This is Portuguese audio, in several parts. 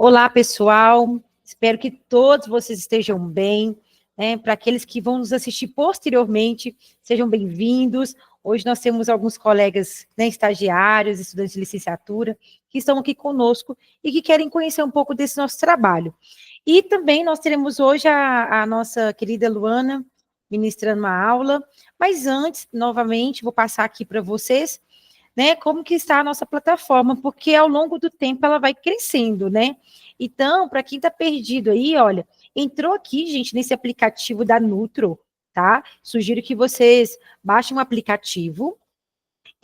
Olá, pessoal. Espero que todos vocês estejam bem. Né? Para aqueles que vão nos assistir posteriormente, sejam bem-vindos. Hoje nós temos alguns colegas, né, estagiários, estudantes de licenciatura, que estão aqui conosco e que querem conhecer um pouco desse nosso trabalho. E também nós teremos hoje a nossa querida Luana ministrando uma aula. Mas antes, novamente, vou passar aqui para vocês, né, como que está a nossa plataforma, porque ao longo do tempo ela vai crescendo, né? Então, para quem está perdido aí, olha, entrou aqui, gente, nesse aplicativo da Nutro, tá? Sugiro que vocês baixem um aplicativo,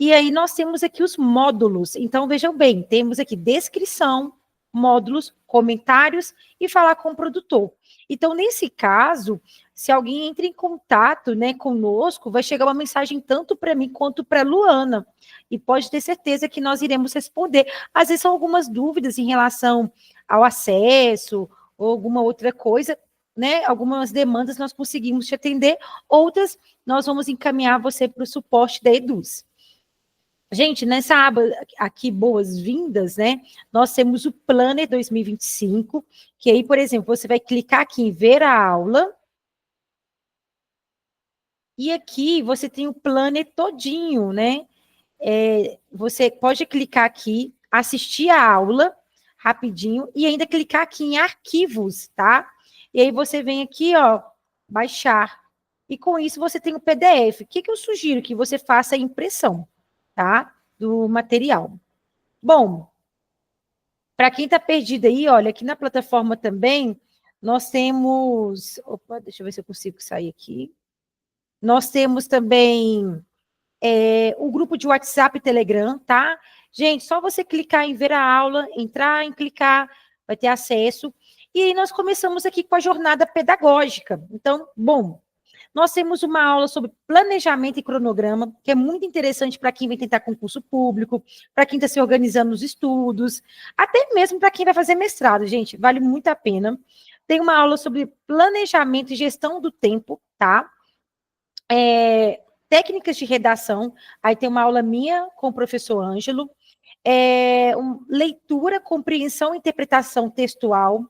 e aí nós temos aqui os módulos. Então, vejam bem, temos aqui descrição, módulos, comentários e falar com o produtor. Então, nesse caso, se alguém entra em contato, né, conosco, vai chegar uma mensagem tanto para mim quanto para a Luana. E pode ter certeza que nós iremos responder. Às vezes são algumas dúvidas em relação ao acesso ou alguma outra coisa, né? Algumas demandas nós conseguimos te atender, outras nós vamos encaminhar você para o suporte da Eduz. Gente, nessa aba aqui, boas-vindas, né? Nós temos o Planner 2025, que aí, por exemplo, você vai clicar aqui em ver a aula, e aqui você tem o Planner todinho, né? Você pode clicar aqui, assistir a aula rapidinho, e ainda clicar aqui em arquivos, tá? E aí você vem aqui, ó, baixar. E com isso você tem o PDF. O que eu sugiro? Que você faça a impressão, tá? Do material. Bom, para quem está perdido aí, olha, aqui na plataforma também, nós temos... Opa, deixa eu ver se eu consigo sair aqui. Nós temos também o grupo de WhatsApp e Telegram, tá? Gente, só você clicar em ver a aula, entrar em clicar, vai ter acesso. E aí nós começamos aqui com a jornada pedagógica. Então, bom, nós temos uma aula sobre planejamento e cronograma, que é muito interessante para quem vai tentar concurso público, para quem está se organizando nos estudos, até mesmo para quem vai fazer mestrado, gente, vale muito a pena. Tem uma aula sobre planejamento e gestão do tempo, tá? Técnicas de redação, aí tem uma aula minha com o professor Ângelo, leitura, compreensão e interpretação textual,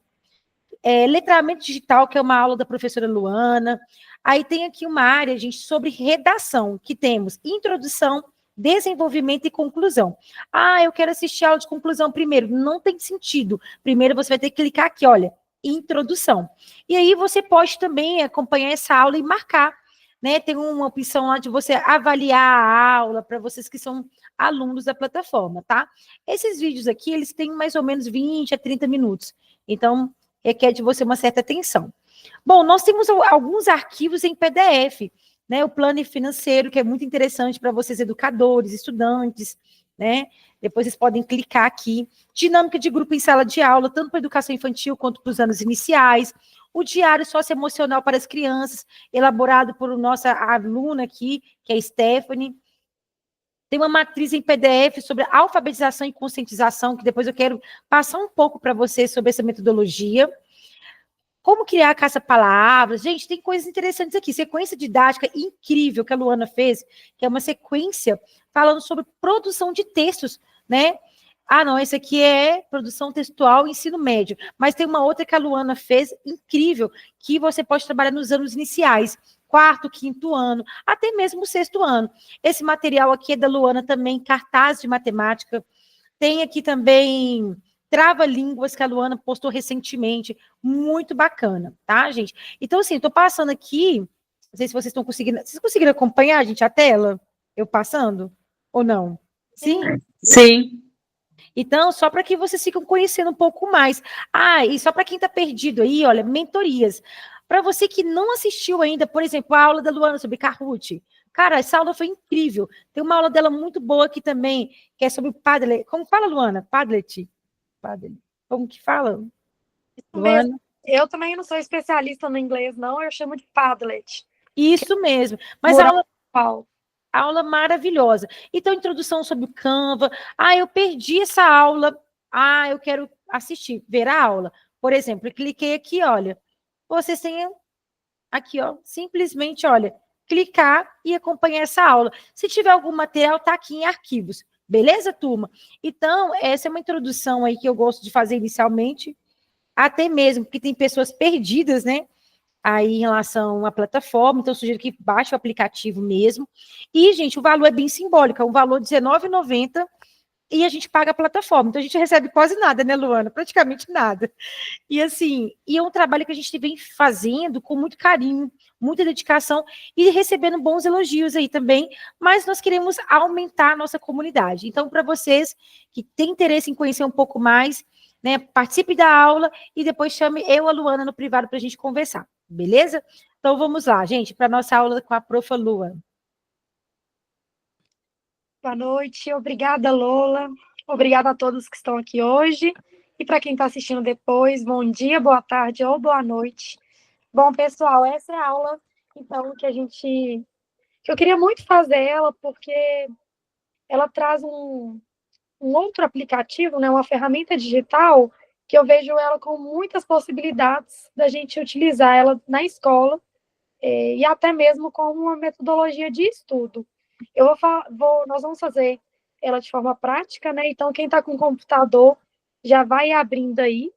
letramento digital, que é uma aula da professora Luana. Aí tem aqui uma área, gente, sobre redação, que temos introdução, desenvolvimento e conclusão. Ah, eu quero assistir a aula de conclusão primeiro. Não tem sentido. Primeiro você vai ter que clicar aqui, olha, introdução. E aí você pode também acompanhar essa aula e marcar, né? Tem uma opção lá de você avaliar a aula para vocês que são alunos da plataforma, tá? Esses vídeos aqui, eles têm mais ou menos 20 a 30 minutos. Então, requer de você uma certa atenção. Bom, nós temos alguns arquivos em PDF, né? O plano financeiro, que é muito interessante para vocês, educadores, estudantes, né? Depois vocês podem clicar aqui. Dinâmica de grupo em sala de aula, tanto para a educação infantil quanto para os anos iniciais. O diário socioemocional para as crianças, elaborado por nossa aluna aqui, que é a Stephanie. Tem uma matriz em PDF sobre alfabetização e conscientização, que depois eu quero passar um pouco para vocês sobre essa metodologia. Como criar caça-palavras. Gente, tem coisas interessantes aqui. Sequência didática incrível que a Luana fez, que é uma sequência falando sobre produção de textos, né? Ah, não, esse aqui é produção textual ensino médio. Mas tem uma outra que a Luana fez incrível, que você pode trabalhar nos anos iniciais, quarto, quinto ano, até mesmo o sexto ano. Esse material aqui é da Luana também, cartaz de matemática. Tem aqui também trava-línguas que a Luana postou recentemente, muito bacana, tá, gente? Então, assim, estou passando aqui, não sei se vocês estão conseguindo, vocês conseguiram acompanhar, gente, a tela? Eu passando? Ou não? Sim? Sim. Então, só para que vocês fiquem conhecendo um pouco mais. Ah, e só para quem está perdido aí, olha, mentorias. Para você que não assistiu ainda, por exemplo, a aula da Luana sobre Kahoot. Cara, essa aula foi incrível. Tem uma aula dela muito boa aqui também, que é sobre Padlet. Como fala, Luana? Padlet? Padlet. Como que fala? Luana? Eu também não sou especialista no inglês, não. Eu chamo de Padlet. Isso mesmo. Mas a aula maravilhosa. Então, introdução sobre o Canva. Ah, eu perdi essa aula. Ah, eu quero assistir, ver a aula. Por exemplo, eu cliquei aqui, olha. Vocês têm aqui, ó, simplesmente, olha, clicar e acompanhar essa aula. Se tiver algum material, tá aqui em arquivos. Beleza, turma? Então, essa é uma introdução aí que eu gosto de fazer inicialmente, até mesmo porque tem pessoas perdidas, né? Aí em relação à plataforma, então eu sugiro que baixe o aplicativo mesmo. E, gente, o valor é bem simbólico, é um valor de R$19,90 e a gente paga a plataforma. Então a gente recebe quase nada, né, Luana? Praticamente nada. E assim, é um trabalho que a gente vem fazendo com muito carinho, muita dedicação e recebendo bons elogios aí também, mas nós queremos aumentar a nossa comunidade. Então, para vocês que têm interesse em conhecer um pouco mais, né, participe da aula e depois chame eu, a Luana, no privado para a gente conversar, beleza? Então, vamos lá, gente, para a nossa aula com a profa Lua. Boa noite, obrigada, Lola. Obrigada a todos que estão aqui hoje. E para quem está assistindo depois, bom dia, boa tarde ou boa noite. Bom, pessoal, essa é a aula, então, que eu queria muito fazer ela, porque ela traz um outro aplicativo, né, uma ferramenta digital, que eu vejo ela com muitas possibilidades da gente utilizar ela na escola, e até mesmo como uma metodologia de estudo. Nós vamos fazer ela de forma prática, né? Então, quem está com o computador já vai abrindo aí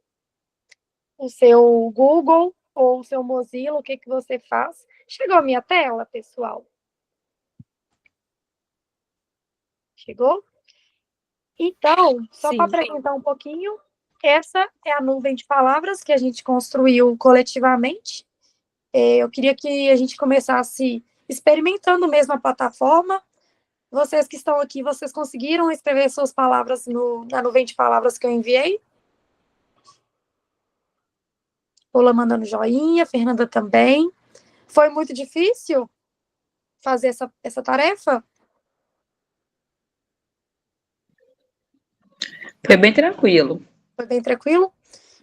o seu Google ou o seu Mozilla, o que você faz. Chegou a minha tela, pessoal? Chegou? Então, só para apresentar um pouquinho, essa é a nuvem de palavras que a gente construiu coletivamente. Eu queria que a gente começasse experimentando mesmo a plataforma. Vocês que estão aqui, vocês conseguiram escrever suas palavras na nuvem de palavras que eu enviei? Paula mandando joinha, Fernanda também. Foi muito difícil fazer essa tarefa? Foi bem tranquilo. Foi bem tranquilo?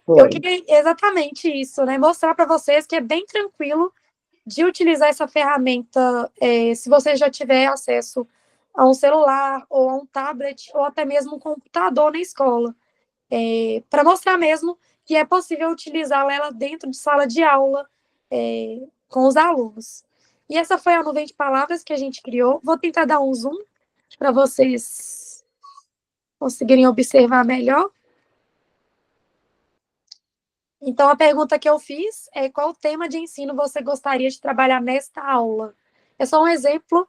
Foi. Eu queria exatamente isso, né? Mostrar para vocês que é bem tranquilo de utilizar essa ferramenta, se você já tiver acesso a um celular, ou a um tablet, ou até mesmo um computador na escola. Para mostrar mesmo que é possível utilizar ela dentro de sala de aula, com os alunos. E essa foi a nuvem de palavras que a gente criou. Vou tentar dar um zoom para vocês conseguirem observar melhor. Então, a pergunta que eu fiz é: qual tema de ensino você gostaria de trabalhar nesta aula? É só um exemplo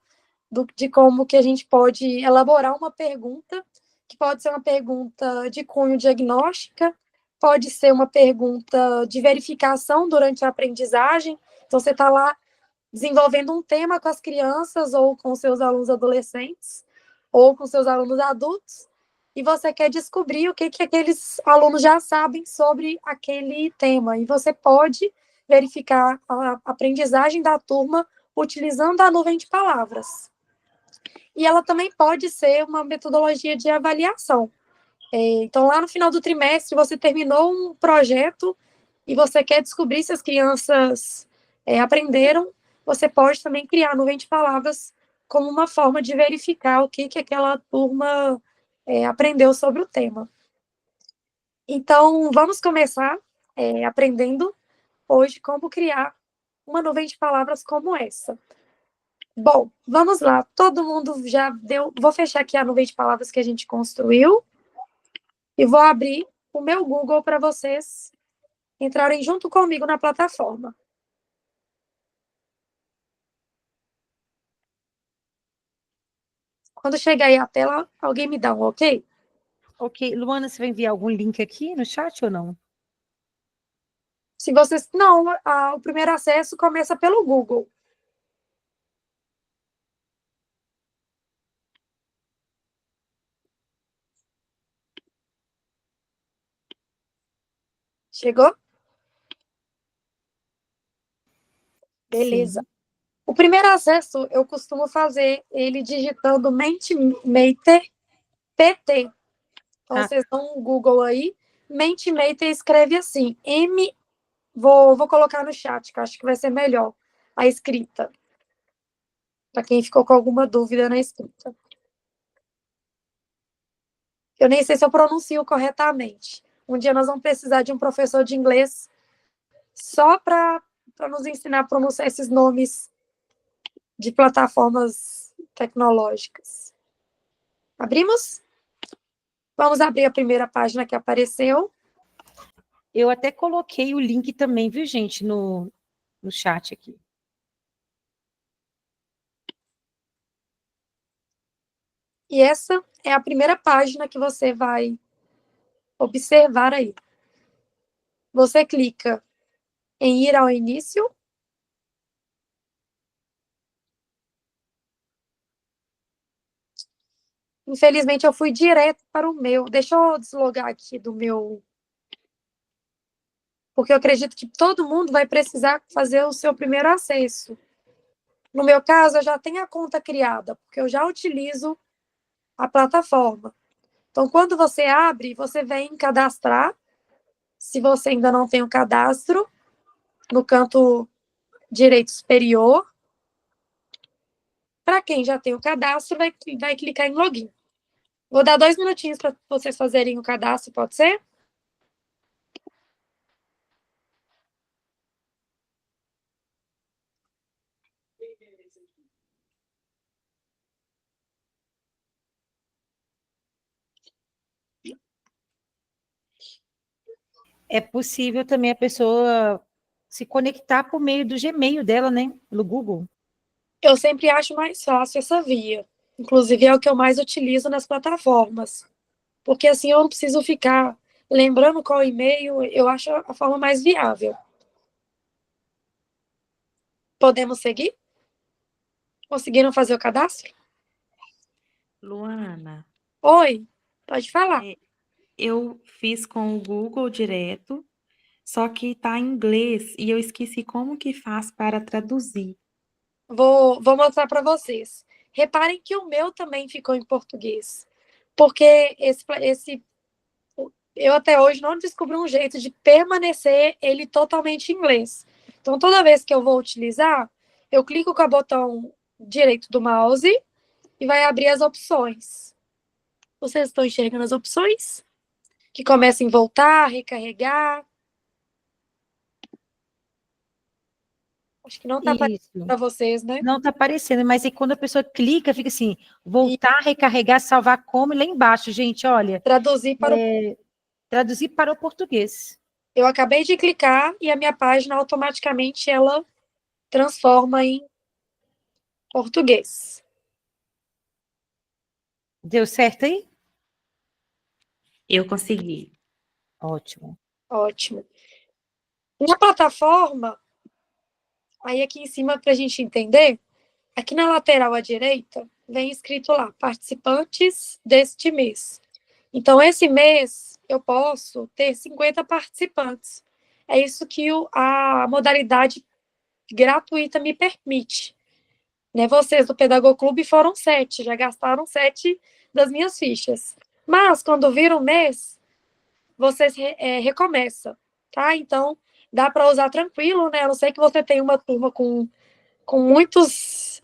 de como que a gente pode elaborar uma pergunta, que pode ser uma pergunta de cunho diagnóstica, pode ser uma pergunta de verificação durante a aprendizagem. Então, você está lá desenvolvendo um tema com as crianças ou com seus alunos adolescentes, ou com seus alunos adultos, e você quer descobrir o que aqueles alunos já sabem sobre aquele tema. E você pode verificar a aprendizagem da turma utilizando a nuvem de palavras. E ela também pode ser uma metodologia de avaliação. Então, lá no final do trimestre, você terminou um projeto e você quer descobrir se as crianças aprenderam, você pode também criar a nuvem de palavras como uma forma de verificar o que aquela turma aprendeu sobre o tema. Então, vamos começar aprendendo hoje como criar uma nuvem de palavras como essa. Bom, vamos lá. Todo mundo já deu... Vou fechar aqui a nuvem de palavras que a gente construiu e vou abrir o meu Google para vocês entrarem junto comigo na plataforma. Quando chegar aí a tela, alguém me dá um ok? Ok. Luana, você vai enviar algum link aqui no chat ou não? Se vocês... Não, o primeiro acesso começa pelo Google. Chegou? Beleza. Sim. O primeiro acesso, eu costumo fazer ele digitando Mentimeter PT. Então, vocês dão um Google aí. Mentimeter escreve assim, Vou colocar no chat, que eu acho que vai ser melhor a escrita. Para quem ficou com alguma dúvida na escrita. Eu nem sei se eu pronuncio corretamente. Um dia nós vamos precisar de um professor de inglês só para nos ensinar a pronunciar esses nomes de plataformas tecnológicas. Abrimos? Vamos abrir a primeira página que apareceu. Eu até coloquei o link também, viu, gente, no chat aqui. E essa é a primeira página que você vai observar aí. Você clica em ir ao início. Infelizmente, eu fui direto para o meu. Deixa eu deslogar aqui do meu. Porque eu acredito que todo mundo vai precisar fazer o seu primeiro acesso. No meu caso, eu já tenho a conta criada, porque eu já utilizo a plataforma. Então, quando você abre, você vem cadastrar. Se você ainda não tem o cadastro, no canto direito superior. Para quem já tem o cadastro, vai clicar em login. Vou dar 2 minutinhos para vocês fazerem o cadastro, pode ser? É possível também a pessoa se conectar por meio do Gmail dela, né? No Google. Eu sempre acho mais fácil essa via. Inclusive, é o que eu mais utilizo nas plataformas. Porque assim eu não preciso ficar lembrando qual e-mail, eu acho a forma mais viável. Podemos seguir? Conseguiram fazer o cadastro? Luana, Oi, pode falar. eu fiz com o Google direto, só que tá em inglês e eu esqueci como que faz para traduzir. Vou mostrar para vocês. Reparem que o meu também ficou em português. Porque eu até hoje não descobri um jeito de permanecer ele totalmente em inglês. Então, toda vez que eu vou utilizar, eu clico com o botão direito do mouse e vai abrir as opções. Vocês estão enxergando as opções? Que começam em voltar, recarregar. Acho que não está aparecendo Isso. para vocês, né? Não está aparecendo, mas aí quando a pessoa clica, fica assim, voltar, recarregar, salvar como, e lá embaixo, gente, olha, Traduzir para o. traduzir para o português. Eu acabei de clicar e a minha página automaticamente ela transforma em português. Deu certo aí? Eu consegui. Ótimo. Ótimo. Na plataforma, aí aqui em cima para a gente entender, aqui na lateral à direita, vem escrito lá, participantes deste mês. Então, esse mês, eu posso ter 50 participantes. É isso que a modalidade gratuita me permite. Né? Vocês do Pedagogo Clube foram 7, já gastaram 7 das minhas fichas. Mas, quando vira um mês, vocês recomeçam, tá? Então, dá para usar tranquilo, né? A não ser que você tenha uma turma com muitos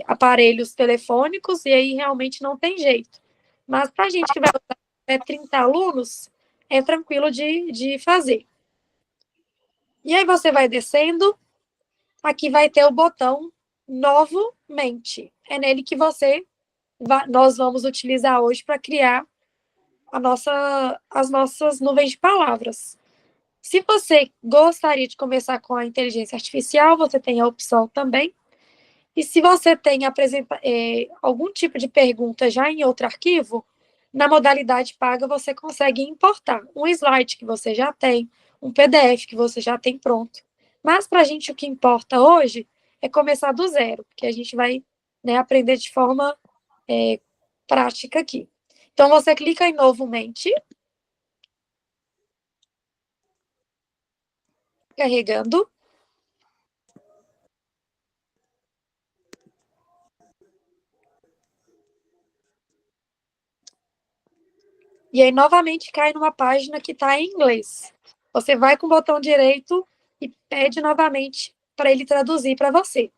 aparelhos telefônicos e aí realmente não tem jeito. Mas para a gente que vai usar 30 alunos, é tranquilo de fazer. E aí você vai descendo, aqui vai ter o botão novamente. É nele que nós vamos utilizar hoje para criar as nossas nuvens de palavras. Se você gostaria de começar com a inteligência artificial, você tem a opção também. E se você tem algum tipo de pergunta já em outro arquivo, na modalidade paga você consegue importar um slide que você já tem, um PDF que você já tem pronto. Mas para a gente o que importa hoje é começar do zero, porque a gente vai, né, aprender de forma prática aqui. Então você clica em novamente, carregando. E aí, novamente, cai numa página que está em inglês. Você vai com o botão direito e pede novamente para ele traduzir para você.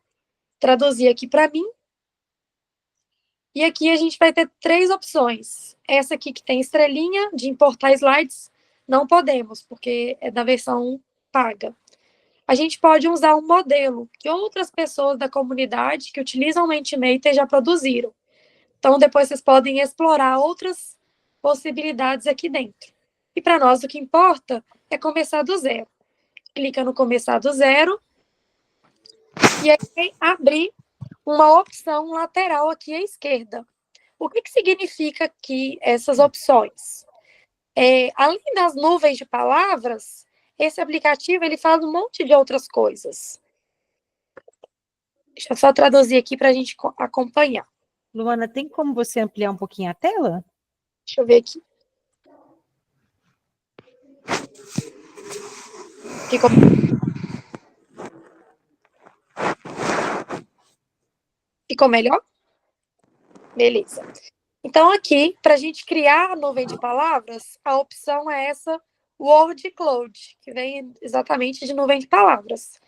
Traduzir aqui para mim. E aqui a gente vai ter 3 opções. Essa aqui que tem estrelinha, de importar slides, não podemos, porque é da versão paga. A gente pode usar um modelo que outras pessoas da comunidade que utilizam o Mentimeter já produziram. Então, depois vocês podem explorar outras possibilidades aqui dentro. E para nós, o que importa é começar do zero. Clica no começar do zero e aí vai abrir uma opção lateral aqui à esquerda. O que significa aqui essas opções? Além das nuvens de palavras, esse aplicativo ele faz um monte de outras coisas. Deixa eu só traduzir aqui para a gente acompanhar. Luana, tem como você ampliar um pouquinho a tela? Deixa eu ver aqui. Ficou... Ficou melhor? Beleza. Então, aqui, para a gente criar a nuvem de palavras, a opção é essa Word Cloud, que vem exatamente de nuvem de palavras.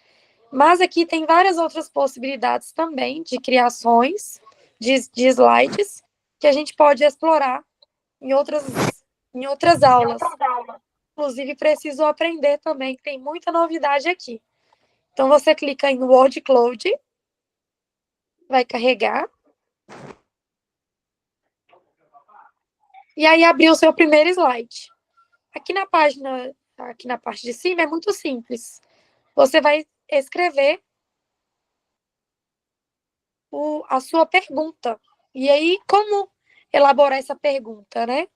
Mas aqui tem várias outras possibilidades também de criações de slides que a gente pode explorar em outras aulas. Inclusive, preciso aprender também, que tem muita novidade aqui. Então, você clica em Word Cloud, vai carregar. E aí, abriu o seu primeiro slide. Aqui na página, aqui na parte de cima, é muito simples. Você vai escrever a sua pergunta. E aí, como elaborar essa pergunta, né?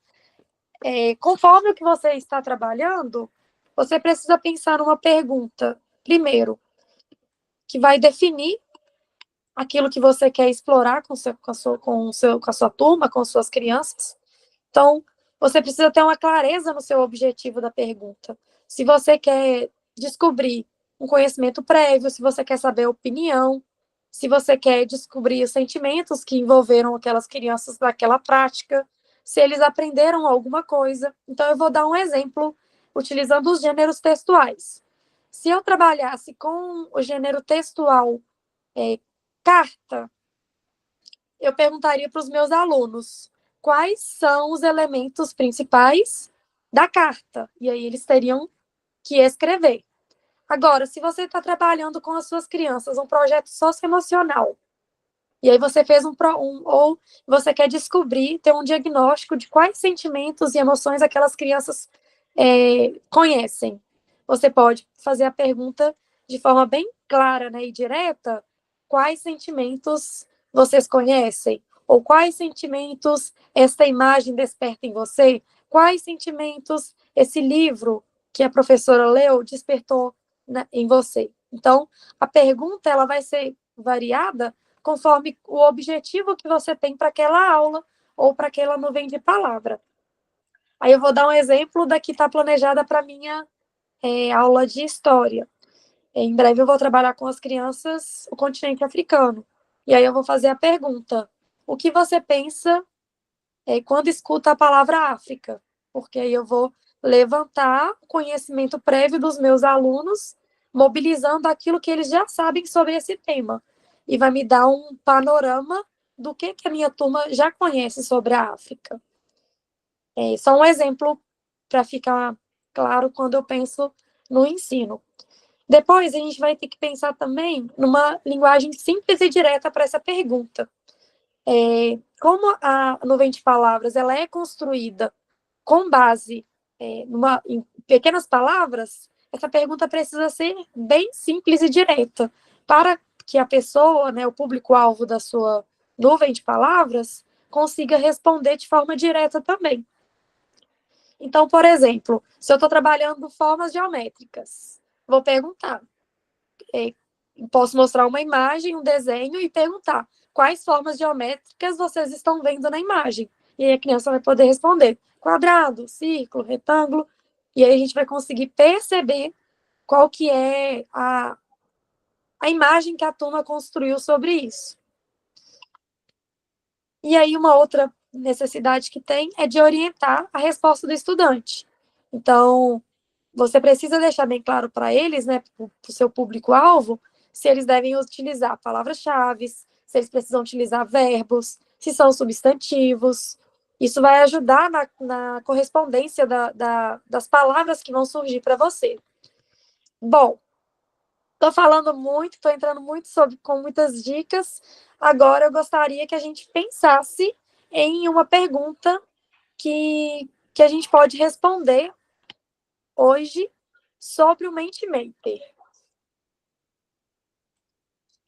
Conforme o que você está trabalhando, você precisa pensar numa pergunta, primeiro, que vai definir aquilo que você quer explorar com a sua turma, com suas crianças. Então, você precisa ter uma clareza no seu objetivo da pergunta. Se você quer descobrir um conhecimento prévio, se você quer saber a opinião, se você quer descobrir os sentimentos que envolveram aquelas crianças naquela prática, se eles aprenderam alguma coisa. Então, eu vou dar um exemplo utilizando os gêneros textuais. Se eu trabalhasse com o gênero textual carta, eu perguntaria para os meus alunos quais são os elementos principais da carta. E aí eles teriam que escrever. Agora, se você está trabalhando com as suas crianças um projeto socioemocional, e aí você fez ou você quer descobrir, ter um diagnóstico de quais sentimentos e emoções aquelas crianças conhecem. Você pode fazer a pergunta de forma bem clara, né, e direta, quais sentimentos vocês conhecem? Ou quais sentimentos esta imagem desperta em você? Quais sentimentos esse livro que a professora leu despertou em você? Então, a pergunta ela vai ser variada conforme o objetivo que você tem para aquela aula ou para aquela nuvem de palavra. Aí eu vou dar um exemplo da que está planejada para a minha aula de história. Em breve eu vou trabalhar com as crianças o continente africano. E aí eu vou fazer a pergunta: o que você pensa quando escuta a palavra África? Porque aí eu vou levantar o conhecimento prévio dos meus alunos, mobilizando aquilo que eles já sabem sobre esse tema. E vai me dar um panorama do que a minha turma já conhece sobre a África. Só um exemplo para ficar claro quando eu penso no ensino. Depois, a gente vai ter que pensar também numa linguagem simples e direta para essa pergunta. Como a nuvem de palavras ela é construída com base em pequenas palavras, essa pergunta precisa ser bem simples e direta, para que a pessoa, né, o público-alvo da sua nuvem de palavras, consiga responder de forma direta também. Então, por exemplo, se eu estou trabalhando formas geométricas, vou perguntar. Posso mostrar uma imagem, um desenho e perguntar quais formas geométricas vocês estão vendo na imagem. E aí a criança vai poder responder quadrado, círculo, retângulo. E aí a gente vai conseguir perceber qual que é a imagem que a turma construiu sobre isso. E aí uma outra necessidade que tem é de orientar a resposta do estudante. Então, você precisa deixar bem claro para eles, né, para o seu público-alvo, se eles devem utilizar palavras-chave, se eles precisam utilizar verbos, se são substantivos. Isso vai ajudar na correspondência das palavras que vão surgir para você. Bom, estou falando muito, estou entrando muito com muitas dicas. Agora eu gostaria que a gente pensasse em uma pergunta que a gente pode responder hoje sobre o Mentimeter.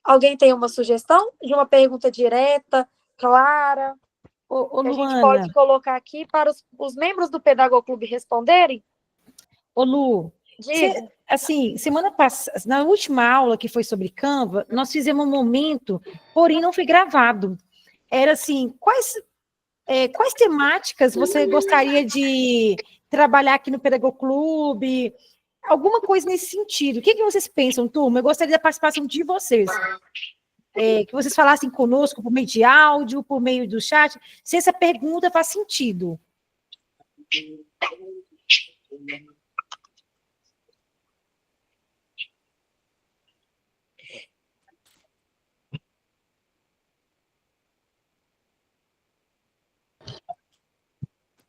Alguém tem uma sugestão de uma pergunta direta, clara, Ô, que a gente Luana, pode colocar aqui para os membros do Pedagoclube responderem? ô Lu, Diga. assim, semana passada, na última aula que foi sobre Canva, nós fizemos um momento, porém não foi gravado. Era assim, quais temáticas você gostaria de trabalhar aqui no Pedagoclube? Alguma coisa nesse sentido. O que vocês pensam, turma? Eu gostaria da participação de vocês. Que vocês falassem conosco por meio de áudio, por meio do chat, se essa pergunta faz sentido.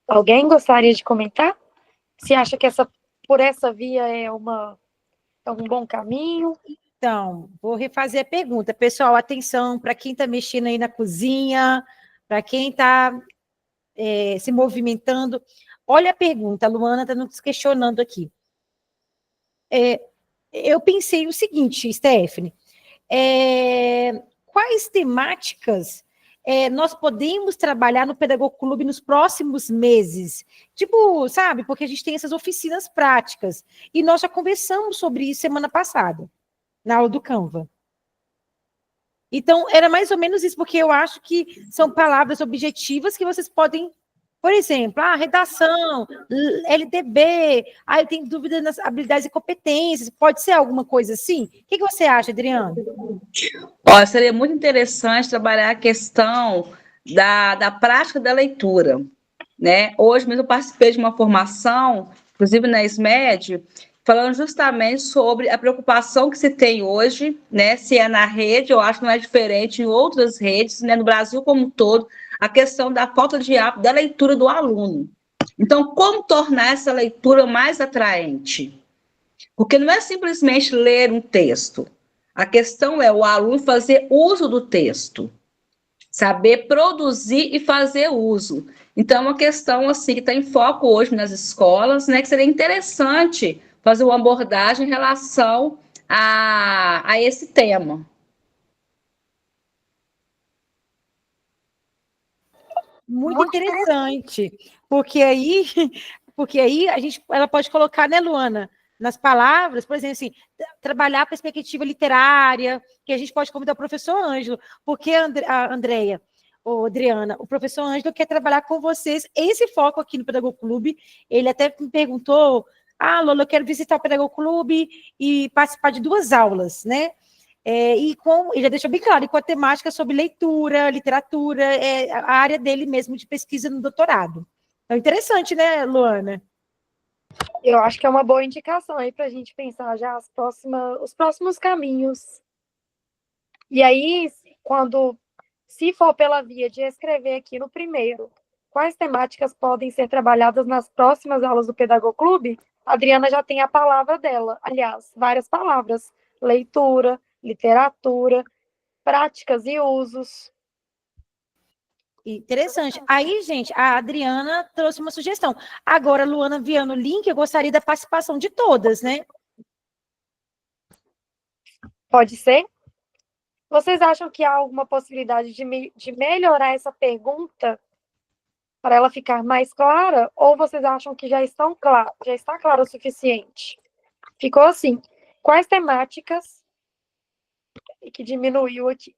Alguém gostaria de comentar? Se acha que por essa via é um bom caminho? Então, vou refazer a pergunta. Pessoal, atenção para quem está mexendo aí na cozinha, para quem está se movimentando. Olha a pergunta, a Luana está nos questionando aqui. Eu pensei o seguinte, Stephanie, quais temáticas nós podemos trabalhar no Pedagoclube nos próximos meses? Tipo, sabe, porque a gente tem essas oficinas práticas, e nós já conversamos sobre isso semana passada, na aula do Canva. Então, era mais ou menos isso, porque eu acho que são palavras objetivas que vocês podem, por exemplo, redação, LDB, eu tenho dúvida nas habilidades e competências, pode ser alguma coisa assim? O que você acha, Adriana? Olha, seria muito interessante trabalhar a questão da prática da leitura, né? Hoje mesmo eu participei de uma formação, inclusive na SMED, falando justamente sobre a preocupação que se tem hoje, né? Se é na rede, eu acho que não é diferente em outras redes, né? No Brasil como um todo, a questão da falta de hábito da leitura do aluno. Então, como tornar essa leitura mais atraente? Porque não é simplesmente ler um texto. A questão é o aluno fazer uso do texto, saber produzir e fazer uso. Então, é uma questão assim que está em foco hoje nas escolas, né? Que seria interessante fazer uma abordagem em relação a esse tema. Muito interessante, porque aí ela pode colocar, né, Luana, nas palavras, por exemplo, assim, trabalhar a perspectiva literária, que a gente pode convidar o professor Ângelo, porque a Andréia, ou Adriana, o professor Ângelo quer trabalhar com vocês esse foco aqui no Pedagoclube. Ele até me perguntou, Lola, eu quero visitar o Pedagoclube e participar de 2 aulas, né? Ele já deixou bem claro, e com a temática sobre leitura, literatura, a área dele mesmo de pesquisa no doutorado. Então, interessante, né, Luana? Eu acho que é uma boa indicação aí para a gente pensar já os próximos caminhos. E aí, se for pela via de escrever aqui no primeiro, quais temáticas podem ser trabalhadas nas próximas aulas do Pedagoclube, a Adriana já tem a palavra dela. Aliás, várias palavras: leitura, literatura, práticas e usos. Interessante. Aí, gente, a Adriana trouxe uma sugestão. Agora, Luana, enviando o link, eu gostaria da participação de todas, né? Pode ser? Vocês acham que há alguma possibilidade de melhorar essa pergunta para ela ficar mais clara? Ou vocês acham que já está claro o suficiente? Ficou assim. Quais temáticas... E que diminuiu aqui.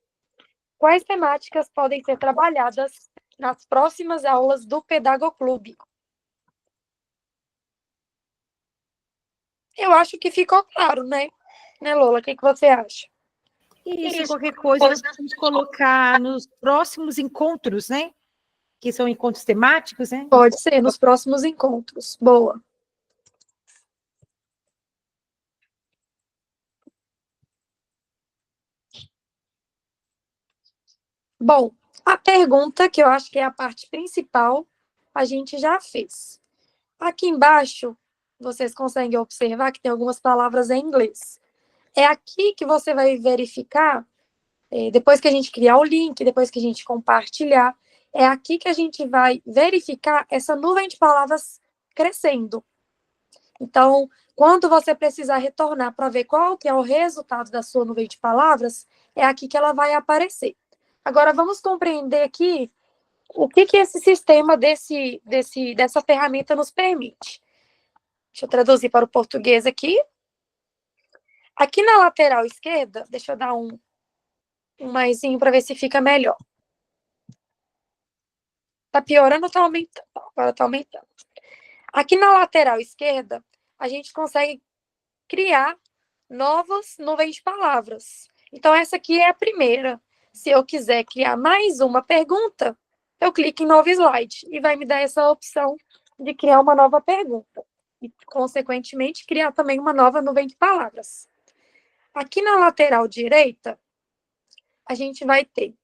Quais temáticas podem ser trabalhadas nas próximas aulas do Pedagoclube? Eu acho que ficou claro, né? Né, Lola? O que você acha? Isso, qualquer coisa, nós podemos colocar nos próximos encontros, né? Que são encontros temáticos, né? Pode ser, nos próximos encontros. Boa. Bom, a pergunta, que eu acho que é a parte principal, a gente já fez. Aqui embaixo, vocês conseguem observar que tem algumas palavras em inglês. É aqui que você vai verificar, depois que a gente criar o link, depois que a gente compartilhar, É aqui que a gente vai verificar essa nuvem de palavras crescendo. Então, quando você precisar retornar para ver qual que é o resultado da sua nuvem de palavras, é aqui que ela vai aparecer. Agora, vamos compreender aqui o que esse sistema dessa ferramenta nos permite. Deixa eu traduzir para o português aqui. Aqui na lateral esquerda, deixa eu dar um maisinho para ver se fica melhor. Tá piorando ou tá aumentando? Agora tá aumentando. Aqui na lateral esquerda, a gente consegue criar novas nuvens de palavras. Então, essa aqui é a primeira. Se eu quiser criar mais uma pergunta, eu clico em novo slide e vai me dar essa opção de criar uma nova pergunta. E, consequentemente, criar também uma nova nuvem de palavras. Aqui na lateral direita, a gente vai ter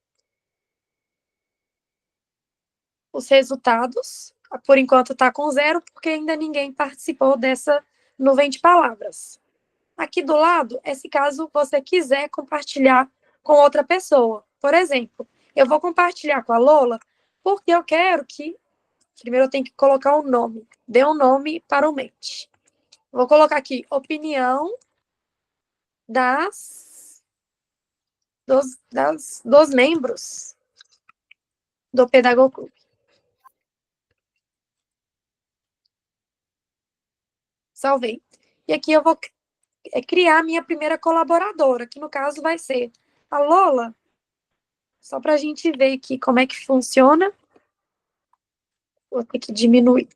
os resultados. Por enquanto está com 0, porque ainda ninguém participou dessa nuvem de palavras. Aqui do lado, é se caso você quiser compartilhar com outra pessoa. Por exemplo, eu vou compartilhar com a Lola, porque eu quero que... Primeiro eu tenho que colocar um nome. Dê um nome para o Mente. Vou colocar aqui, opinião dos membros do Pedagogo Clube. Salvei. E aqui eu vou criar a minha primeira colaboradora, que no caso vai ser a Lola. Só para a gente ver aqui como é que funciona. Vou ter que diminuir.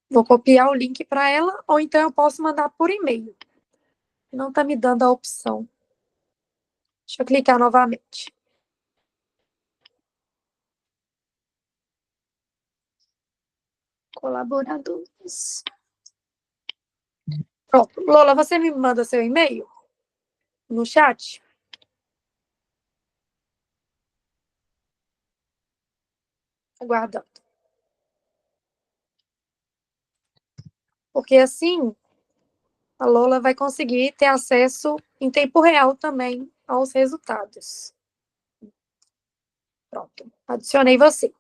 Vou copiar o link para ela, ou então eu posso mandar por e-mail. Não está me dando a opção. Deixa eu clicar novamente. Colaboradores. Pronto. Lola, você me manda seu e-mail no chat? Aguardando. Porque assim, a Lola vai conseguir ter acesso em tempo real também aos resultados. Pronto. Adicionei você.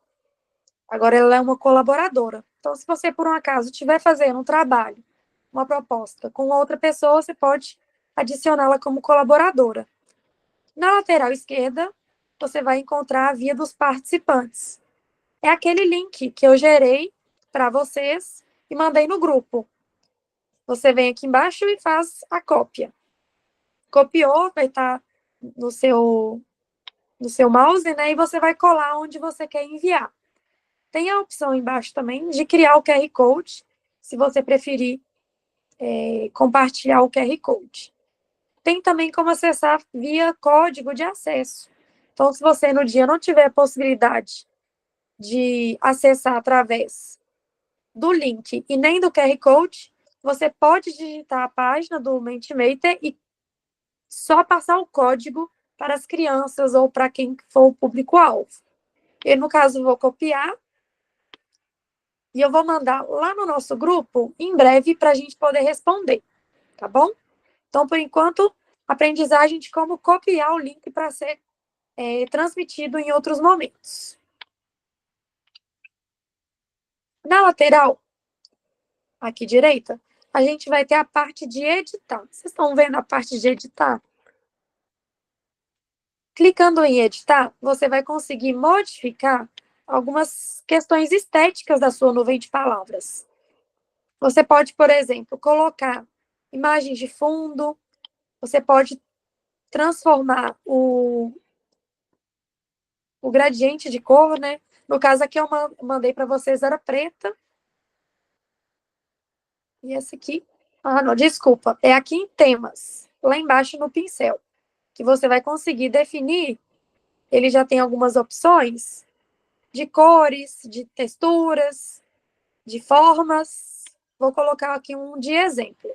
Agora ela é uma colaboradora. Então, se você, por um acaso, estiver fazendo um trabalho, uma proposta com outra pessoa, você pode adicioná-la como colaboradora. Na lateral esquerda, você vai encontrar a via dos participantes. É aquele link que eu gerei para vocês e mandei no grupo. Você vem aqui embaixo e faz a cópia. Copiou, vai estar no seu mouse, né? E você vai colar onde você quer enviar. Tem a opção embaixo também de criar o QR Code, se você preferir compartilhar o QR Code. Tem também como acessar via código de acesso. Então, se você no dia não tiver possibilidade de acessar através do link e nem do QR Code, você pode digitar a página do Mentimeter e só passar o código para as crianças ou para quem for o público-alvo. Eu, no caso, vou copiar e eu vou mandar lá no nosso grupo em breve para a gente poder responder, tá bom? Então, por enquanto, aprendizagem de como copiar o link para ser transmitido em outros momentos. Na lateral, aqui direita, a gente vai ter a parte de editar. Vocês estão vendo a parte de editar? Clicando em editar, você vai conseguir modificar algumas questões estéticas da sua nuvem de palavras. Você pode, por exemplo, colocar imagens de fundo, você pode transformar o gradiente de cor, né? No caso aqui eu mandei para vocês era preta. E essa aqui... Ah, não, desculpa. É aqui em temas, lá embaixo no pincel, que você vai conseguir definir. Ele já tem algumas opções de cores, de texturas, de formas. Vou colocar aqui um de exemplo.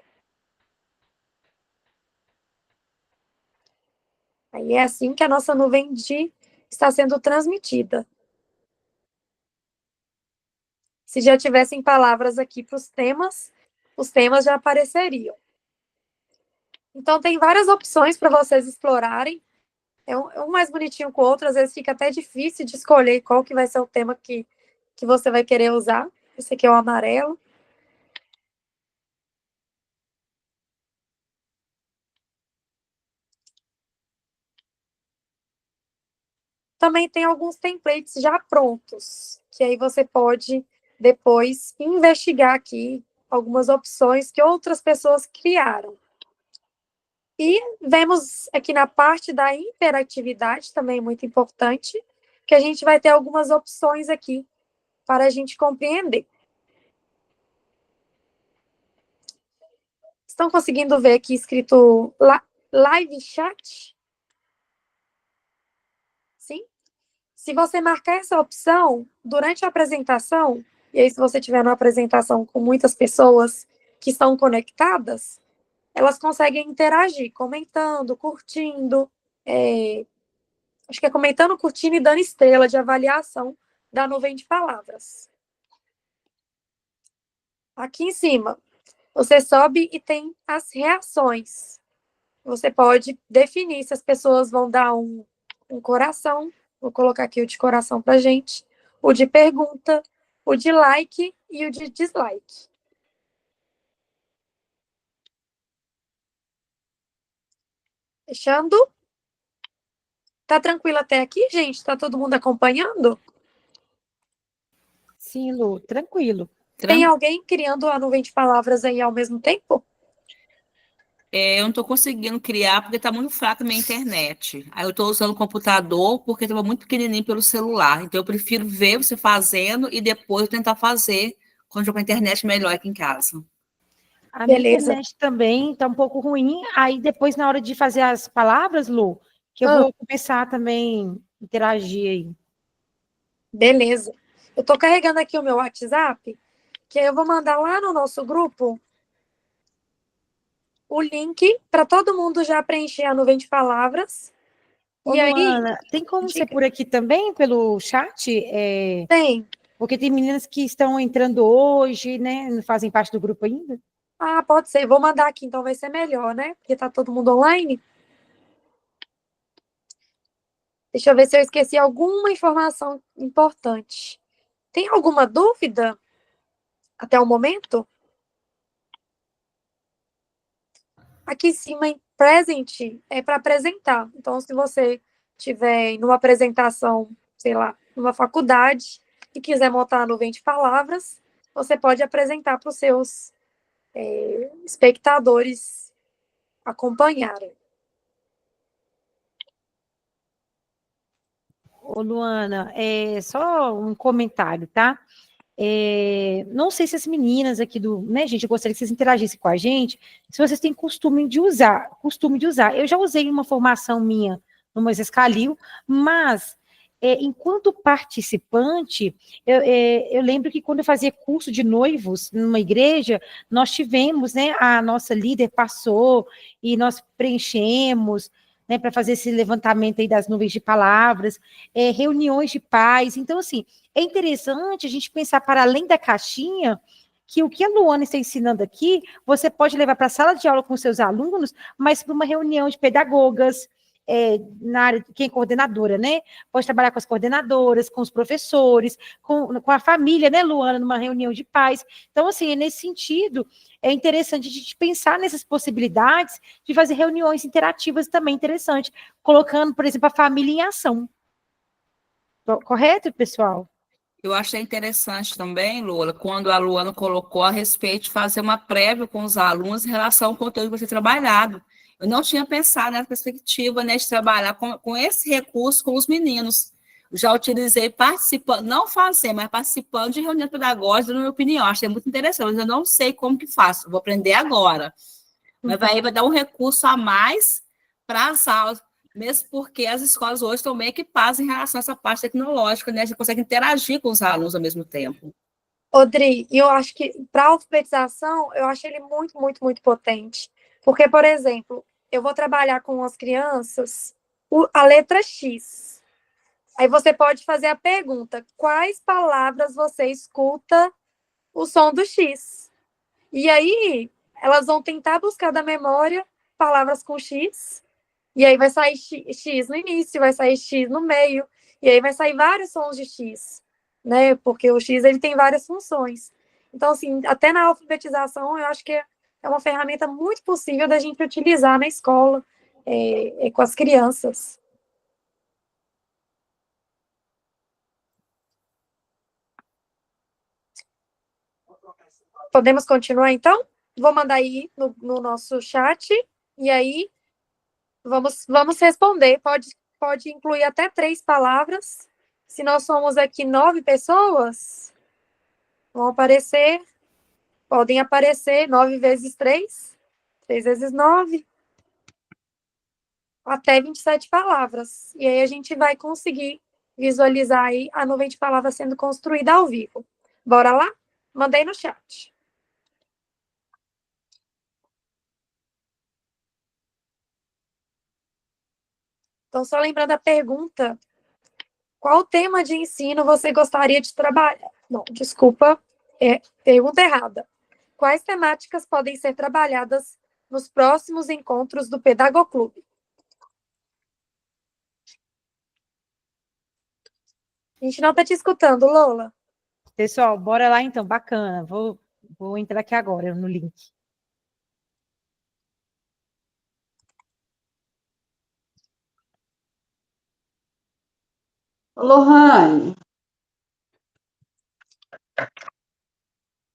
Aí é assim que a nossa nuvem está sendo transmitida. Se já tivessem palavras aqui para os temas já apareceriam. Então, tem várias opções para vocês explorarem. Um mais bonitinho que o outro, às vezes fica até difícil de escolher qual que vai ser o tema que você vai querer usar. Esse aqui é o amarelo. Também tem alguns templates já prontos, que aí você pode depois investigar aqui algumas opções que outras pessoas criaram. E vemos aqui na parte da interatividade, também muito importante, que a gente vai ter algumas opções aqui para a gente compreender. Estão conseguindo ver aqui escrito live chat? Sim? Se você marcar essa opção durante a apresentação, e aí se você tiver uma apresentação com muitas pessoas que estão conectadas, elas conseguem interagir, comentando, curtindo, acho que é comentando, curtindo e dando estrela de avaliação da nuvem de palavras. Aqui em cima, você sobe e tem as reações. Você pode definir se as pessoas vão dar um coração, vou colocar aqui o de coração pra gente, o de pergunta, o de like e o de dislike. Fechando. Tá tranquilo até aqui, gente? Tá todo mundo acompanhando? Sim, Lu, tranquilo. Tem alguém criando a nuvem de palavras aí ao mesmo tempo? Eu não estou conseguindo criar porque está muito fraca a minha internet. Aí eu estou usando o computador porque estava muito pequenininho pelo celular. Então eu prefiro ver você fazendo e depois eu tentar fazer quando eu com a internet melhor aqui em casa. A minha Beleza. internet também está um pouco ruim. Aí depois, na hora de fazer as palavras, Lu, que eu vou começar também a interagir aí. Beleza. Eu tô carregando aqui o meu WhatsApp, que aí eu vou mandar lá no nosso grupo o link para todo mundo já preencher a nuvem de palavras. Ô, E aí, Luana, tem como ser por aqui também, pelo chat? tem. Porque tem meninas que estão entrando hoje, né? Não fazem parte do grupo ainda. Ah, pode ser. Vou mandar aqui, então vai ser melhor, né? Porque tá todo mundo online. Deixa eu ver se eu esqueci alguma informação importante. Tem alguma dúvida até o momento? Aqui em cima, em present, é para apresentar. Então, se você tiver numa apresentação, sei lá, numa faculdade, e quiser montar a nuvem de palavras, você pode apresentar para os seus espectadores acompanharem. Ô, Luana, só um comentário, tá? Não sei se as meninas aqui né, gente, eu gostaria que vocês interagissem com a gente, se vocês têm costume de usar. Eu já usei uma formação minha no Moisés Calil, mas enquanto participante, eu lembro que quando eu fazia curso de noivos numa igreja, nós tivemos, né, a nossa líder passou e nós preenchemos, né, para fazer esse levantamento aí das nuvens de palavras, reuniões de pais. Então, assim, é interessante a gente pensar para além da caixinha, que o que a Luana está ensinando aqui, você pode levar para a sala de aula com seus alunos, mas para uma reunião de pedagogas, na área, quem é coordenadora, né? Pode trabalhar com as coordenadoras, com os professores, com a família, né, Luana, numa reunião de pais. Então, assim, nesse sentido, é interessante a gente pensar nessas possibilidades de fazer reuniões interativas também interessante, colocando, por exemplo, a família em ação. Correto, pessoal? Eu achei interessante também, Lula, quando a Luana colocou a respeito de fazer uma prévia com os alunos em relação ao conteúdo que vai ser trabalhado. Eu não tinha pensado nessa perspectiva, né, de trabalhar com esse recurso com os meninos. Eu já utilizei participando, não fazer, mas participando de reunião pedagógica, na minha opinião. Achei muito interessante, mas eu não sei como que faço, vou aprender agora. Mas vai dar um recurso a mais para as aulas, mesmo porque as escolas hoje estão bem equipadas em relação a essa parte tecnológica, né? A gente consegue interagir com os alunos ao mesmo tempo. Odri, eu acho que para a alfabetização, eu acho ele muito, muito, muito potente. Porque, por exemplo, eu vou trabalhar com as crianças a letra X. Aí você pode fazer a pergunta: quais palavras você escuta o som do X? E aí, elas vão tentar buscar da memória palavras com X, e aí vai sair X no início, vai sair X no meio, e aí vai sair vários sons de X, né? Porque o X ele tem várias funções. Então, assim, até na alfabetização, eu acho que é uma ferramenta muito possível da gente utilizar na escola, com as crianças. Podemos continuar, então? Vou mandar aí no nosso chat, e aí vamos responder. Pode incluir até 3 palavras. Se nós somos aqui 9 pessoas, podem aparecer 9 vezes 3, 3 vezes 9, até 27 palavras. E aí a gente vai conseguir visualizar aí a nuvem de palavras sendo construída ao vivo. Bora lá? Mandei no chat. Então, só lembrando a pergunta, qual tema de ensino você gostaria de trabalhar? Não, desculpa, pergunta errada. Quais temáticas podem ser trabalhadas nos próximos encontros do Pedagoclube? A gente não está te escutando, Lola. Pessoal, bora lá então, bacana. Vou entrar aqui agora no link. Lohane.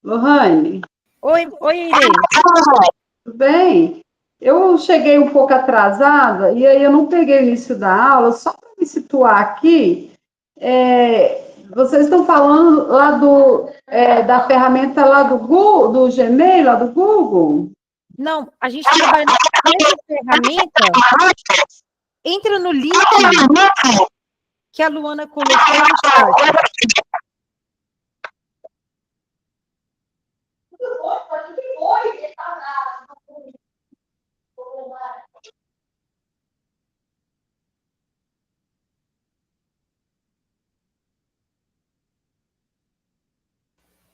Lohane. Oi, Irene. Tudo bem? Eu cheguei um pouco atrasada e aí eu não peguei o início da aula, só para me situar aqui, vocês estão falando lá da ferramenta lá do Google, do Gmail, lá do Google? Não, a gente trabalha nessa ferramenta. Entra no link que a Luana colocou no chat.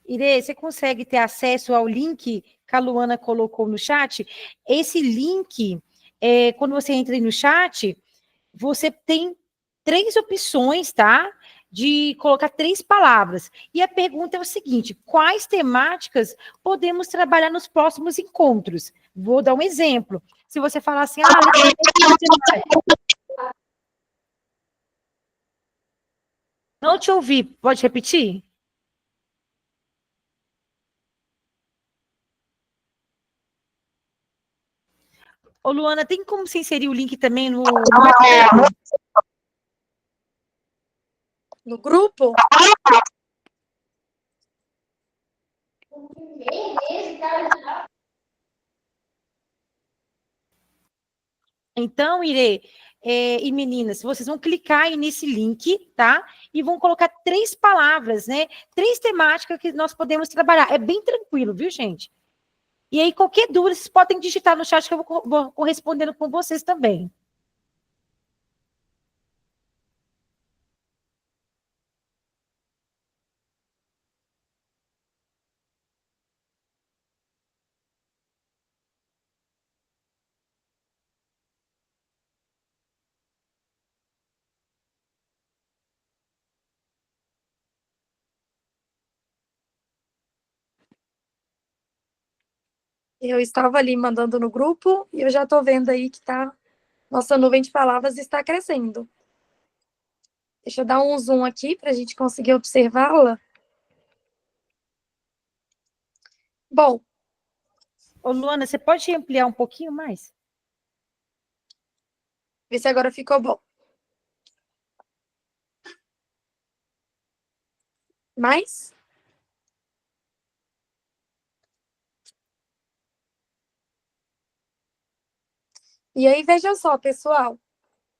Irê, você consegue ter acesso ao link que a Luana colocou no chat? Esse link, quando você entra aí no chat, você tem 3 opções, tá? De colocar 3 palavras. E a pergunta é o seguinte: quais temáticas podemos trabalhar nos próximos encontros? Vou dar um exemplo. Se você falar assim, não te ouvi, pode repetir? Ô, Luana, tem como você inserir o link também no WhatsApp? No grupo? Então, Irê, e meninas, vocês vão clicar aí nesse link, tá? E vão colocar 3 palavras, né? 3 temáticas que nós podemos trabalhar. É bem tranquilo, viu, gente? E aí, qualquer dúvida, vocês podem digitar no chat que eu vou correspondendo com vocês também. Eu estava ali mandando no grupo e eu já estou vendo aí que nossa nuvem de palavras está crescendo. Deixa eu dar um zoom aqui para a gente conseguir observá-la. Bom. Ô, Luana, você pode ampliar um pouquinho mais? Vê se agora ficou bom. Mais? E aí, veja só, pessoal.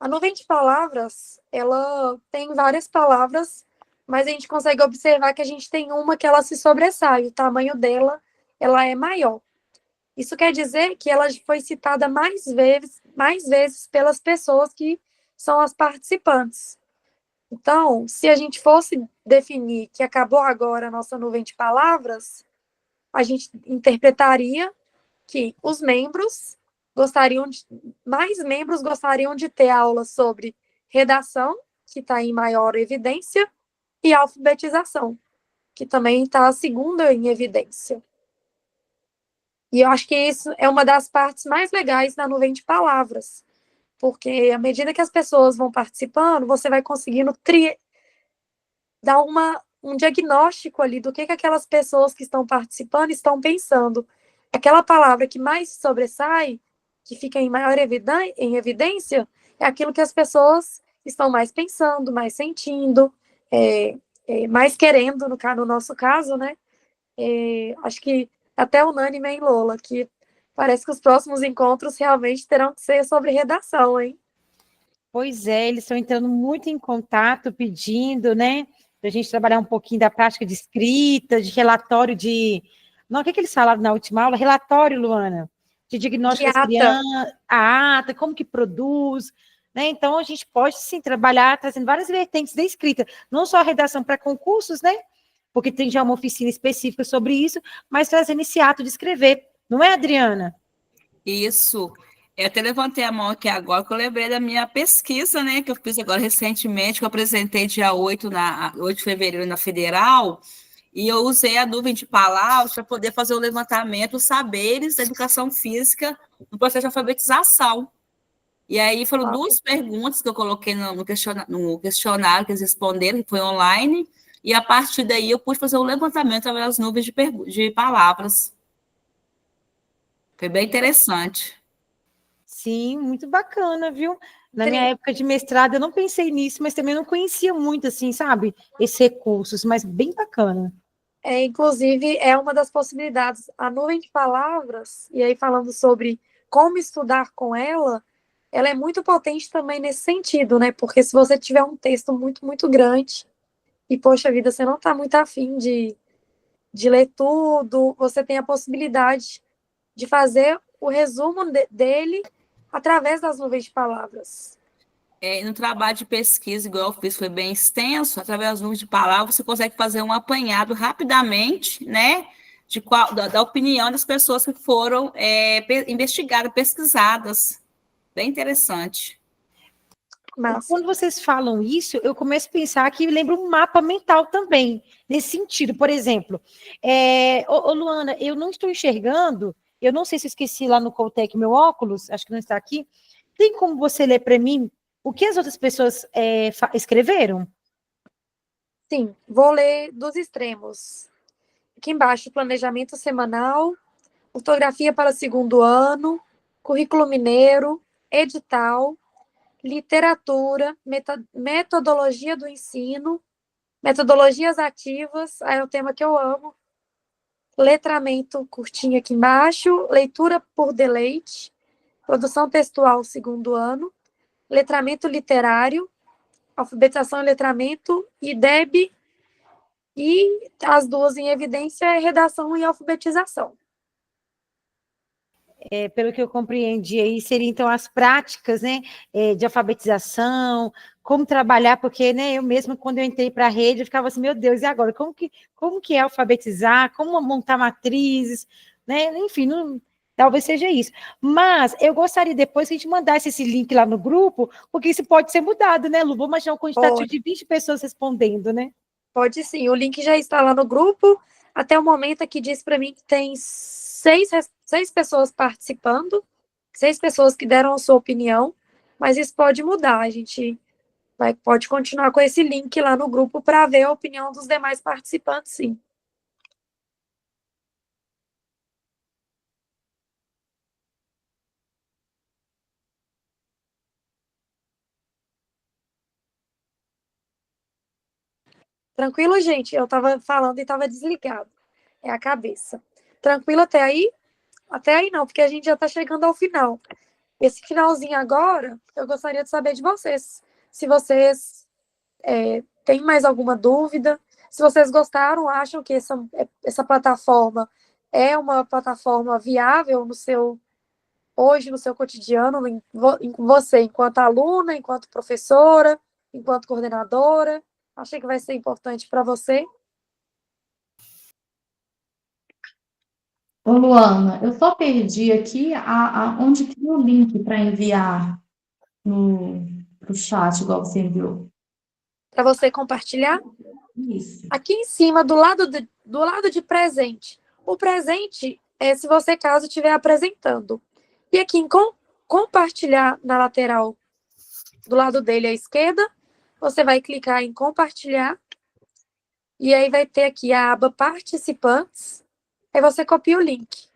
A nuvem de palavras, ela tem várias palavras, mas a gente consegue observar que a gente tem uma que ela se sobressai, o tamanho dela, ela é maior. Isso quer dizer que ela foi citada mais vezes pelas pessoas que são as participantes. Então, se a gente fosse definir que acabou agora a nossa nuvem de palavras, a gente interpretaria que os membros mais membros gostariam de ter aula sobre redação, que está em maior evidência, e alfabetização, que também está a segunda em evidência. E eu acho que isso é uma das partes mais legais da nuvem de palavras, porque à medida que as pessoas vão participando, você vai conseguindo dar um diagnóstico ali do que aquelas pessoas que estão participando estão pensando. Aquela palavra que mais sobressai, que fica em maior em evidência, é aquilo que as pessoas estão mais pensando, mais sentindo, mais querendo, no nosso caso, né? Acho que até unânime, hein, Lola, que parece que os próximos encontros realmente terão que ser sobre redação, hein? Pois é, eles estão entrando muito em contato, pedindo, né, para a gente trabalhar um pouquinho da prática de escrita, de relatório de... Não, o que eles falaram na última aula? Relatório, Luana, de diagnóstico das crianças, a ata, como que produz, né? Então, a gente pode, sim, trabalhar trazendo várias vertentes da escrita, não só a redação para concursos, né, porque tem já uma oficina específica sobre isso, mas trazendo esse ato de escrever, não é, Adriana? Isso. Eu até levantei a mão aqui agora, que eu lembrei da minha pesquisa, né, que eu fiz agora recentemente, que eu apresentei dia 8 de fevereiro na Federal, e eu usei a nuvem de palavras para poder fazer o levantamento dos saberes da educação física no processo de alfabetização. E aí foram duas perguntas que eu coloquei no questionário que eles responderam, que foi online, e a partir daí eu pude fazer o levantamento através das nuvens de palavras. Foi bem interessante. Sim, muito bacana, viu? Na minha época de mestrado eu não pensei nisso, mas também não conhecia muito, assim, sabe? Esses recursos, mas bem bacana. Inclusive, é uma das possibilidades. A nuvem de palavras, e aí falando sobre como estudar com ela é muito potente também nesse sentido, né? Porque se você tiver um texto muito, muito grande, e, poxa vida, você não está muito afim de ler tudo, você tem a possibilidade de fazer o resumo dele através das nuvens de palavras. No trabalho de pesquisa, igual eu fiz, foi bem extenso, através das nuvens de palavras, você consegue fazer um apanhado rapidamente, né, da opinião das pessoas que foram investigadas, pesquisadas. Bem interessante. Massa. Quando vocês falam isso, eu começo a pensar que lembra um mapa mental também, nesse sentido. Por exemplo, Luana, eu não estou enxergando, eu não sei se eu esqueci lá no Coltec meu óculos, acho que não está aqui. Tem como você ler para mim o que as outras pessoas escreveram? Sim, vou ler dos extremos. Aqui embaixo, planejamento semanal, ortografia para segundo ano, currículo mineiro, edital, literatura, metodologia do ensino, metodologias ativas, aí é o tema que eu amo, letramento curtinho aqui embaixo, leitura por deleite, produção textual segundo ano, letramento literário, alfabetização e letramento, IDEB, e as duas em evidência é redação e alfabetização. Pelo que eu compreendi aí, seriam então as práticas, né, de alfabetização, como trabalhar, porque, né, eu mesma, quando eu entrei para a rede, eu ficava assim, meu Deus, e agora? Como que é alfabetizar? Como montar matrizes? Né? Enfim, talvez seja isso. Mas eu gostaria depois que a gente mandasse esse link lá no grupo, porque isso pode ser mudado, né, Lu? Vou imaginar um quantitativo de 20 pessoas respondendo, né? Pode sim, o link já está lá no grupo. Até o momento aqui diz para mim que tem seis pessoas participando, 6 pessoas que deram a sua opinião, mas isso pode mudar. A gente pode continuar com esse link lá no grupo para ver a opinião dos demais participantes, sim. Tranquilo, gente? Eu estava falando e estava desligado. É a cabeça. Tranquilo até aí? Até aí não, porque a gente já está chegando ao final. Esse finalzinho agora, eu gostaria de saber de vocês. Se vocês têm mais alguma dúvida, se vocês gostaram, acham que essa plataforma é uma plataforma viável hoje no seu cotidiano, em você, enquanto aluna, enquanto professora, enquanto coordenadora. Achei que vai ser importante para você. Ô, Luana, eu só perdi aqui onde tem o link para enviar pro chat, igual você enviou. Para você compartilhar. Isso. Aqui em cima, do lado de presente. O presente é se você, caso, estiver apresentando. E aqui em compartilhar, na lateral do lado dele à esquerda, você vai clicar em compartilhar. E aí vai ter aqui a aba participantes. Aí você copia o link.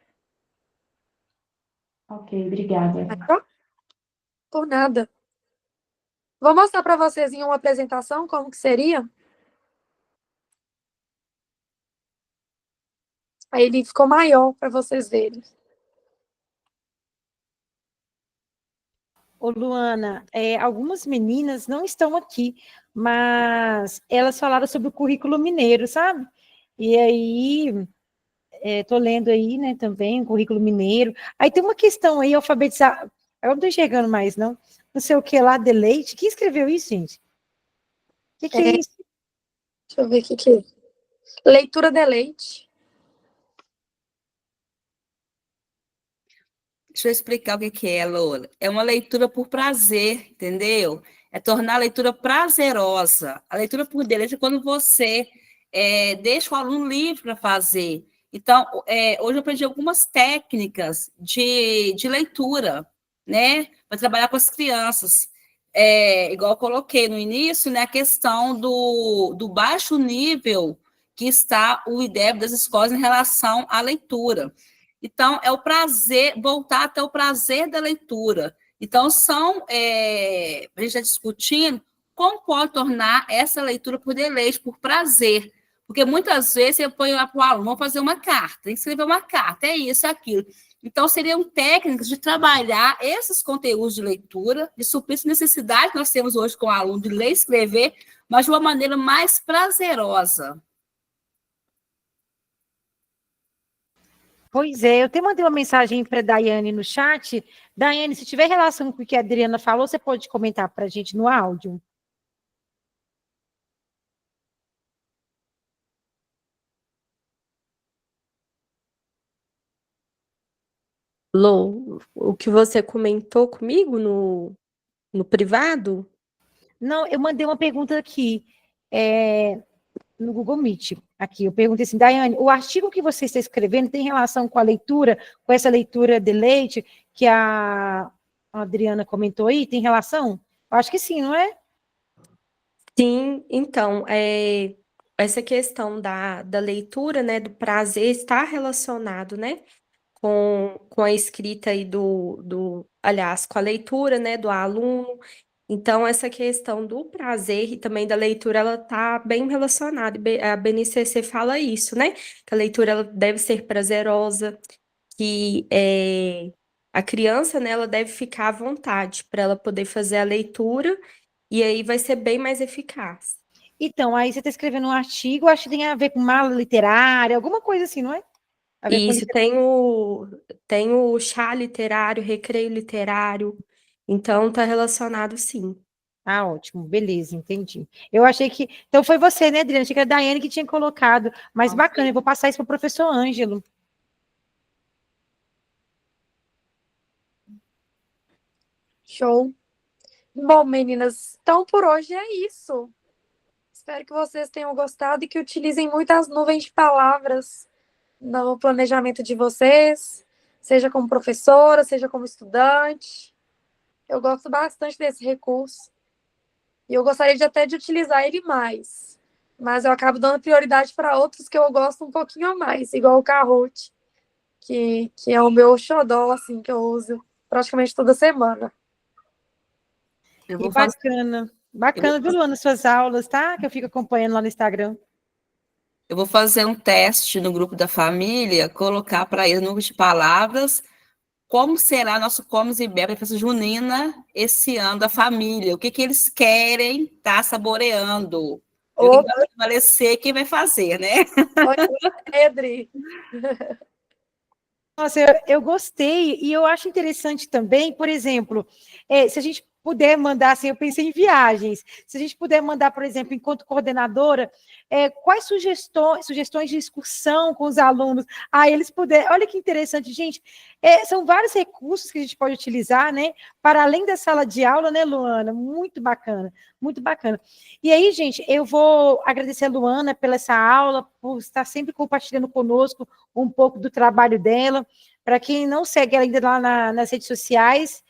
Ok, obrigada. Por nada. Vou mostrar para vocês em uma apresentação como que seria. Aí ele ficou maior para vocês verem. Ô, Luana, algumas meninas não estão aqui, mas elas falaram sobre o currículo mineiro, sabe? E aí, tô lendo aí, né, também, o currículo mineiro. Aí tem uma questão aí, alfabetizar. Eu não tô enxergando mais, não. Não sei o que lá, deleite. Quem escreveu isso, gente? O que é isso? Deixa eu ver o que é. Leitura de leite. Deixa eu explicar o que é, Lola. É uma leitura por prazer, entendeu? É tornar a leitura prazerosa. A leitura por deleite é quando você deixa o aluno livre para fazer. Então, hoje eu aprendi algumas técnicas de leitura, né? Para trabalhar com as crianças. Igual eu coloquei no início, né? A questão do baixo nível que está o IDEB das escolas em relação à leitura. Então, é o prazer, voltar até o prazer da leitura. Então, a gente está discutindo como pode tornar essa leitura por deleite, por prazer. Porque muitas vezes você põe lá para o aluno, vamos fazer uma carta, tem que escrever uma carta, é isso, é aquilo. Então, seriam técnicas de trabalhar esses conteúdos de leitura, de suprir essa necessidade que nós temos hoje com o aluno de ler e escrever, mas de uma maneira mais prazerosa. Pois é, eu até mandei uma mensagem para a Daiane no chat. Daiane, se tiver relação com o que a Adriana falou, você pode comentar para a gente no áudio? Lô, o que você comentou comigo no privado? Não, eu mandei uma pergunta aqui, no Google Meet. Aqui, eu perguntei assim, Daiane, o artigo que você está escrevendo tem relação com a leitura, com essa leitura de leite que a Adriana comentou aí? Tem relação? Eu acho que sim, não é? Sim, então, essa questão da leitura, né, do prazer, está relacionado, né, com a escrita aí aliás, com a leitura, né, do aluno. Então, essa questão do prazer e também da leitura, ela está bem relacionada. A BNCC fala isso, né, que a leitura ela deve ser prazerosa, que a criança, né, ela deve ficar à vontade para ela poder fazer a leitura e aí vai ser bem mais eficaz. Então, aí você está escrevendo um artigo, acho que tem a ver com mala literária, alguma coisa assim, não é? A ver com Isso, tem o chá literário, recreio literário, então tá relacionado sim. Ah, ótimo, beleza, entendi. Eu achei que. Então foi você, né, Adriana? Achei que era a Daiane que tinha colocado. Mas bacana, eu vou passar isso para o professor Ângelo. Show. Bom, meninas, então por hoje é isso. Espero que vocês tenham gostado e que utilizem muitas nuvens de palavras no planejamento de vocês, seja como professora, seja como estudante. Eu gosto bastante desse recurso. E eu gostaria até de utilizar ele mais. Mas eu acabo dando prioridade para outros que eu gosto um pouquinho a mais, igual o Kahoot, que é o meu xodó, assim, que eu uso praticamente toda semana. Eu E vou fazer, bacana. Bacana, viu, Luana, suas aulas, tá? Que eu fico acompanhando lá no Instagram. eu vou fazer um teste no grupo da família, colocar para eles número de palavras. Como será nosso Comes e Bebe da festa junina esse ano da família? O que eles querem estar saboreando? Eu que vai prevalecer quem vai fazer, né? Edri. Nossa, eu gostei, e eu acho interessante também, por exemplo, se a gente puder mandar, assim, eu pensei em viagens, se a gente puder mandar, por exemplo, enquanto coordenadora, quais sugestões de excursão com os alunos, eles puderem, olha que interessante, gente, são vários recursos que a gente pode utilizar, né, para além da sala de aula, né, Luana, muito bacana, muito bacana. E aí, gente, eu vou agradecer a Luana pela essa aula, por estar sempre compartilhando conosco um pouco do trabalho dela. Para quem não segue ela ainda lá nas redes sociais,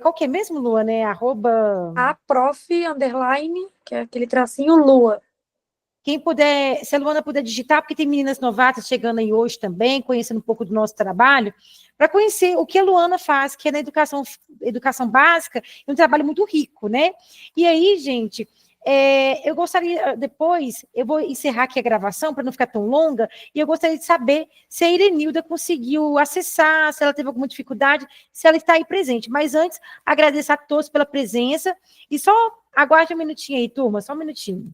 qual que é mesmo, Luana? A prof, underline, que é aquele tracinho Lua. Quem puder, se a Luana puder digitar, porque tem meninas novatas chegando aí hoje também, conhecendo um pouco do nosso trabalho, para conhecer o que a Luana faz, que é na educação básica, é um trabalho muito rico, né? E aí, gente, eu gostaria, depois, eu vou encerrar aqui a gravação, para não ficar tão longa, e eu gostaria de saber se a Irenilda conseguiu acessar, se ela teve alguma dificuldade, se ela está aí presente. Mas antes, agradeço a todos pela presença, e só aguarde um minutinho aí, turma, só um minutinho.